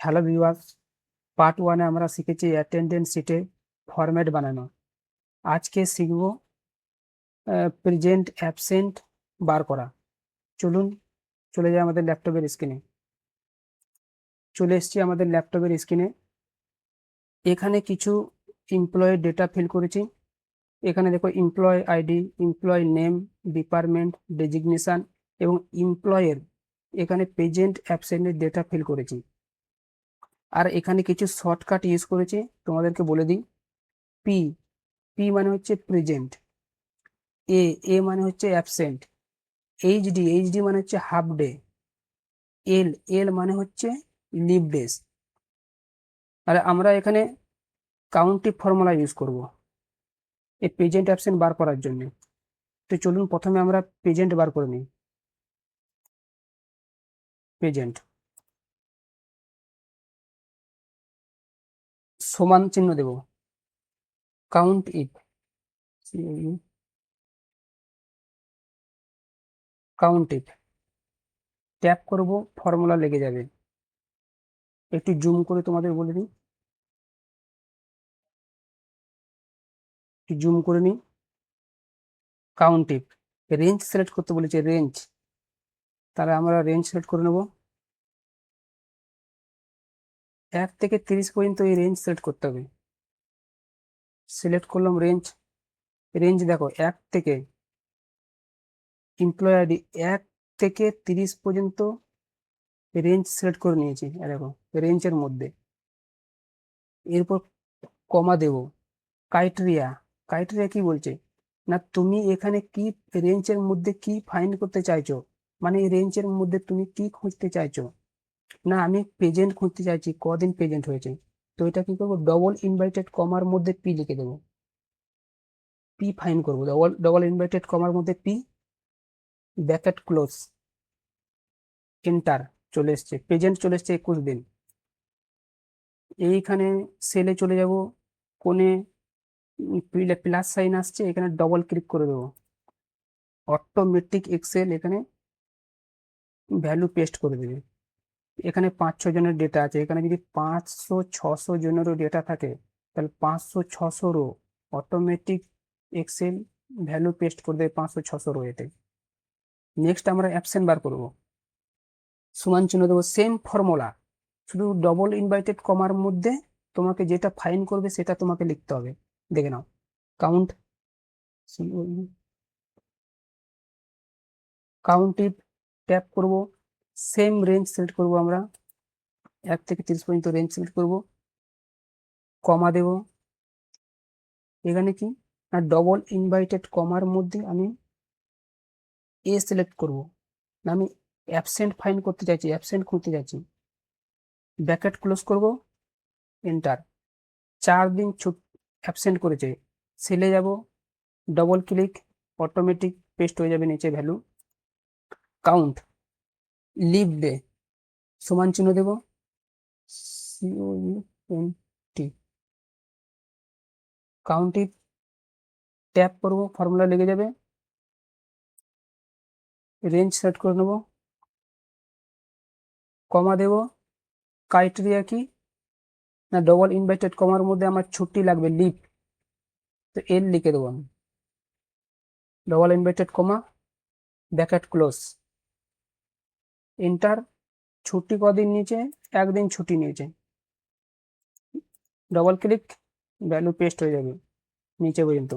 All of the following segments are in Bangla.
হ্যালো ভিউয়ার্স, পার্ট 1 এ আমরা শিখেছি অ্যাটেন্ডেন্স শিটে ফরম্যাট বানানো। আজকে শিখব প্রেজেন্ট অ্যাবসেন্ট বার করা। চলুন চলে যাই আমাদের ল্যাপটপের স্ক্রিনে। চলে এসেছি আমাদের ল্যাপটপের স্ক্রিনে। এখানে কিছু এমপ্লয়ি ডেটা ফিল করেছি। এখানে দেখো employee ID, employee name, department, designation এবং এমপ্লয়ের এখানে প্রেজেন্ট অ্যাবসেন্টের ডেটা ফিল করেছি। আর এখানে কিছু শর্টকাট ইউজ করেছি, তোমাদেরকে বলে দিই। পি পি মানে হচ্ছে প্রেজেন্ট, এ মানে হচ্ছে অ্যাবসেন্ট, এইচডি মানে হচ্ছে হাফ ডে, এল মানে হচ্ছে লিভ ডেজ। আর আমরা এখানে কাউন্টিভ ফর্মুলা ইউজ করব এই প্রেজেন্ট অ্যাবসেন্ট বার করার জন্য। তো চলুন প্রথমে আমরা প্রেজেন্ট বার করে নিই। প্রেজেন্ট সমান চিহ্ন দেব, count if, count if tap করব, ফর্মুলা লেগে যাবে। একটু জুম করে তোমাদের বলে দিই, একটু জুম করে নিই। কাউন্ট ইফ রেঞ্জ সিলেক্ট করতে বলেছে, রেঞ্জ, তাহলে আমরা রেঞ্জ সিলেক্ট করে নেব। 1 থেকে 30 পর্যন্ত এই রেঞ্জ সিলেক্ট করতে হবে। সিলেক্ট করলাম রেঞ্জ। রেঞ্জ দেখো 1 থেকে এমপ্লয়ি আইডি 1 থেকে 30 পর্যন্ত রেঞ্জ সিলেক্ট করে নিয়েছি। দেখো রেঞ্জের মধ্যে, এরপর কমা দেব। ক্রাইটেরিয়া, ক্রাইটেরিয়া কি বলছে না, তুমি এখানে কি রেঞ্জের মধ্যে কি ফাইন্ড করতে চাইছো, মানে এই রেঞ্জের মধ্যে তুমি কি খুঁজতে চাইছো। না আমি প্রেজেন্ট খুঁজতে চাইছি, কদিন প্রেজেন্ট হয়েছে। তো এটা কি করবো, ডবল ইনভার্টেড কমার মধ্যে পি লিখে দেবো, পি ফাইন্ড করবো। ডবল ইনভার্টেড কমার মধ্যে পি, ব্র্যাকেট ক্লোজ, এন্টার। চলে এসছে প্রেজেন্ট, চলে এসছে 21 দিন। এইখানে সেলে চলে যাব, কোণে প্লাস সাইন আসছে, এখানে ডবল ক্লিক করে দেবো। অটোমেটিক এক্সেল এখানে ভ্যালু পেস্ট করে দেবে। এখানে 500 জনের ডেটা আছে, এখানে যদি 500-600 জনেরও ডেটা থাকে তাহলে 500-600 row automatic excel value paste করে দেবে 500-600 রো এতে। নেক্সট আমরা অ্যাবসেন্ট বার করব, সমান চিহ্ন দেবো, সেম ফর্মুলা, শুধু ডবল ইনভার্টেড কমার মধ্যে তোমাকে যেটা ফাইন করবে সেটা তোমাকে লিখতে হবে। দেখে নাও, কাউন্ট, কাউন্টিভ ট্যাপ করব, সেম রেঞ্জ সিলেক্ট করব, আমরা 1 থেকে 30 পর্যন্ত রেঞ্জ সিলেক্ট করব, কমা দেব। এখানে কি না, ডবল ইনভার্টেড কমার মধ্যে আমি এ সিলেক্ট করব, না আমি অ্যাবসেন্ট ফাইন করতে চাইছি, অ্যাবসেন্ট খুঁজতে চাইছি। ব্র্যাকেট ক্লোজ করব, এন্টার। 4 দিন অ্যাবসেন্ট করেছে, সেলে যাব, ডবল ক্লিক, অটোমেটিক পেস্ট হয়ে যাবে নিচে ভ্যালু। কাউন্ট, লিভ ডে, সমান চিহ্ন দেব, COUNT, কাউন্টিভ ট্যাপ করব, ফর্মুলা লেগে যাবে। রেঞ্জ সেট করে নেব, কমা দেব। ক্রাইটেরিয়া কি না, ডবল ইনভার্টেড কমার মধ্যে আমার ছুটি লাগবে, লিভ, তো এল লিখে দেবো আমি। Double inverted comma, bracket close, enter. ছুটি কদিন নিয়েছে, 1 দিন ছুটি নিয়েছে, ডবল ক্লিক, ভ্যালু পেস্ট হয়ে যাবে নিচে পর্যন্ত।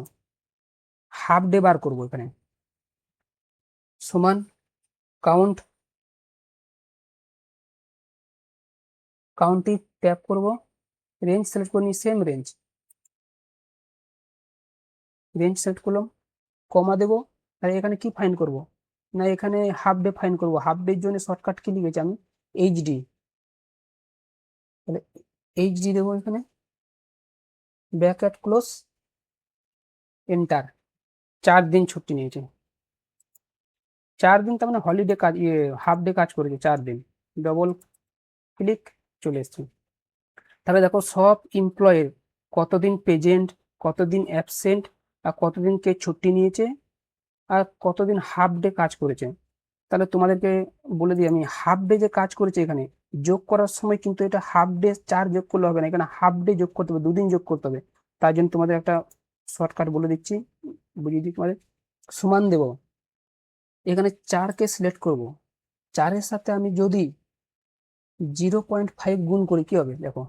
হাফ ডে বার করবো, এখানে সমান কাউন্ট, কাউন্টি ট্যাপ করব, রেঞ্জ সিলেক্ট করে নিই, সেম রেঞ্জ, রেঞ্জ সিলেক্ট করলাম, কমা দেব। আর এখানে কি ফাইন করব না, এখানে হাফ ডে ফাইন করব। হাফ ডের জন্য শর্টকাট কি লিখেছি আমি, এইচডি, তাহলে এইচডি দেবো এখানে, ব্র্যাকেট ক্লোজ, এন্টার। 4 দিন ছুটি নিয়েছে, 4 দিন তার মানে হলিডে কাজ, হাফ ডে কাজ করেছে 4 দিন। ডবল ক্লিক, চলে এসছে। তাহলে দেখো সব এমপ্লয়ের কতদিন প্রেজেন্ট, কতদিন অ্যাবসেন্ট, আর কতদিন কে ছুটি নিয়েছে, আর কতদিন হাফ ডে কাজ করেছে। তাহলে তোমাদেরকে বলে দিই আমি, হাফ ডে যে কাজ করেছে এখানে যোগ করার সময় কিন্তু এটা হাফ ডে 4 যোগ করলে হবে না, এখানে হাফ ডে যোগ করতে হবে, 2 দিন যোগ করতে হবে। তার জন্য তোমাদের একটা শর্টকাট বলে দিচ্ছি, বুঝিয়ে দিই তোমাদের। সমান দেব, এখানে 4 কে সিলেক্ট করব, 4-এর সাথে আমি যদি 0.5 গুণ করি কি হবে দেখো,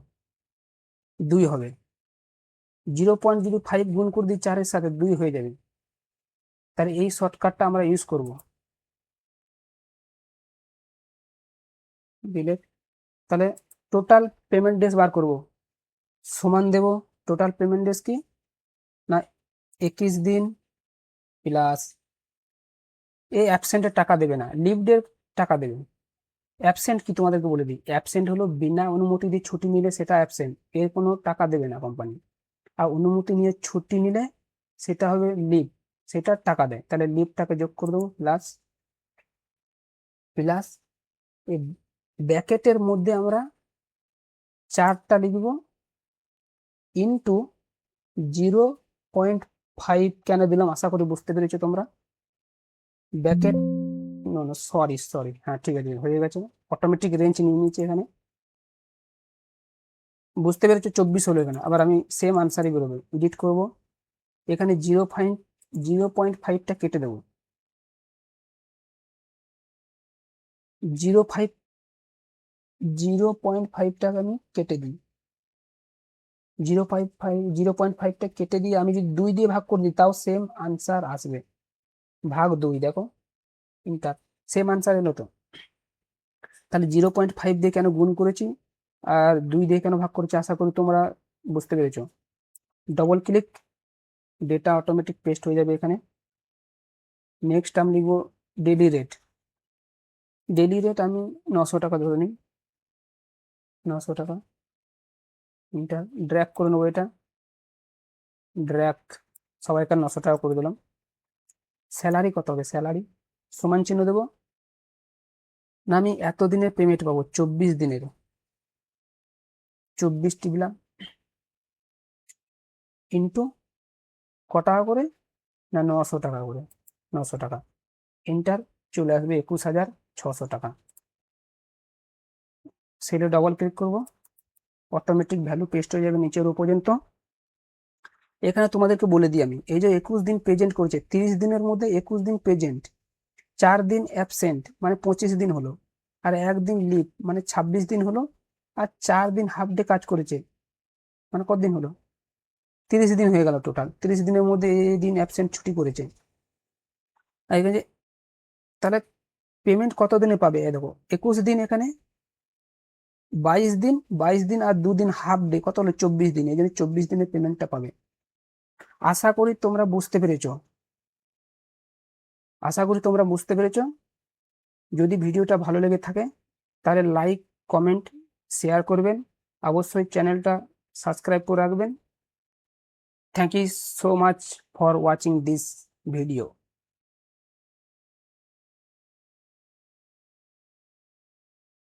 2 হবে। 0.05 গুণ করে দিই 4-এর সাথে, 2 হয়ে যাবে। তাহলে এই শর্টকাটটা আমরা ইউজ করব। দিলে তাহলে টোটাল পেমেন্ট ডেজ বার করব, সমান দেব টোটাল পেমেন্ট ডেজ কি না 21 দিন প্লাস, এই অ্যাবসেন্টের টাকা দেবে না, লিভ ডের টাকা দেবে। অ্যাবসেন্ট কি তোমাদেরকে বলে দিই, অ্যাবসেন্ট হলো বিনা অনুমতি দিয়ে ছুটি নিলে সেটা অ্যাবসেন্ট, এর কোনো টাকা দেবে না কোম্পানি। আর অনুমতি নিয়ে ছুটি নিলে সেটা হবে লিভ, সেটার টাকা দেয়। তাহলে লিভটাকে যোগ করে দেবো, প্লাস প্লাস এই ব্র্যাকেটের মধ্যে আমরা 4টা লিখব, ইন্টু 0.5 কেন দিলাম আশা করি বুঝতে পেরেছো তোমরা। ব্র্যাকেট সরি, হ্যাঁ ঠিক আছে, হয়ে গেছে, অটোমেটিক রেঞ্জ নিয়ে নিয়েছি এখানে, বুঝতে পেরেছো। 24 হলো এখানে, আবার আমি সেম আনসারই বেরোবে, এডিট করব, এখানে 0.5টা কেটে দেবো, 0.5টাকে আমি কেটে দিই, 0.5টা কেটে দিয়ে আমি যদি 2 দিয়ে ভাগ করে দিই তাও সেম আনসার আসবে, ভাগ 2 দেখো, ইন্টার, সেম আনসার এলো তো। তাহলে 0.5 দিয়ে কেন গুণ করেছি আর 2 দিয়ে কেন ভাগ করেছি আশা করি তোমরা বুঝতে পেরেছো। Double click, data automatic paste হয়ে যাবে এখানে। নেক্সট আমি লিখবো ডেলি রেট, ডেলি রেট আমি 900 টাকা ধরে নিই, 900 টাকা, এটা ড্র্যাগ করে নেবো, এটা ড্র্যাগ, সবাইকার 900 টাকা করে দিলাম। স্যালারি কত হবে, স্যালারি সমান চিহ্ন দেবো, না আমি এতদিনের পেমেন্ট পাবো 24 দিনের, 24 টিপলাম, ইন্টু ক টাকা করে না 900 টাকা করে, 900 টাকা, এন্টার, চলে আসবে 21,600 টাকা। সেলে ডবল ক্লিক করব, অটোমেটিক ভ্যালু পেস্ট হয়ে যাবে নিচের পর্যন্ত। এখানে তোমাদেরকে বলে দিই আমি, এই যে 21 দিন প্রেজেন্ট করেছে, 30 দিনের মধ্যে 21 দিন প্রেজেন্ট, 4 দিন অ্যাবসেন্ট মানে 25 দিন হলো, আর 1 দিন লিভ মানে 26 দিন হলো, আর 4 দিন হাফ ডে কাজ করেছে মানে কতদিন হলো, 30 দিন হয়ে গেল টোটাল। 30 দিনের মধ্যে এই দিন অ্যাবসেন্ট ছুটি করেছে। আর এখানে যে তাহলে পেমেন্ট কত দিনে পাবে, এই দেখো 21 দিন, এখানে 22 দিন, 22 দিন আর 2 দিন হাফ ডে কত হলো 24 দিন, এই জন্য 24 দিনের পেমেন্টটা পাবে। আশা করি তোমরা বুঝতে পেরেছো, আশা করি তোমরা বুঝতে পেরেছো। যদি ভিডিওটা ভালো লেগে থাকে তাহলে লাইক, কমেন্ট, শেয়ার করবেন, অবশ্যই চ্যানেলটা সাবস্ক্রাইব করে রাখবেন। Thank you so much for watching this video.